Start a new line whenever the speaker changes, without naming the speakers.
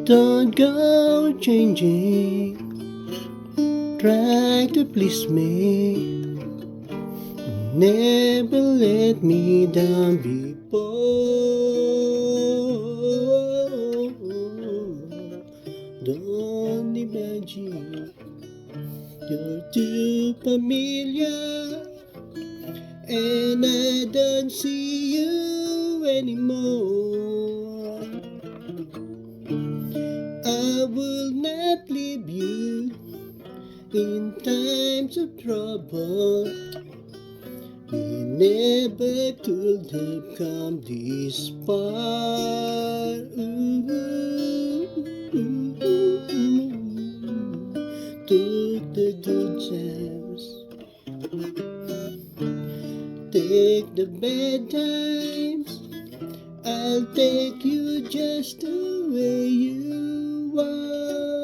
Don't go changing, try to please me. Never let me down before. Don't imagine you're too familiar, and I don't see you anymore. I will not leave you in times of trouble. We never could have come this far. Took the good times, take the bad times. I'll take you just the way you are.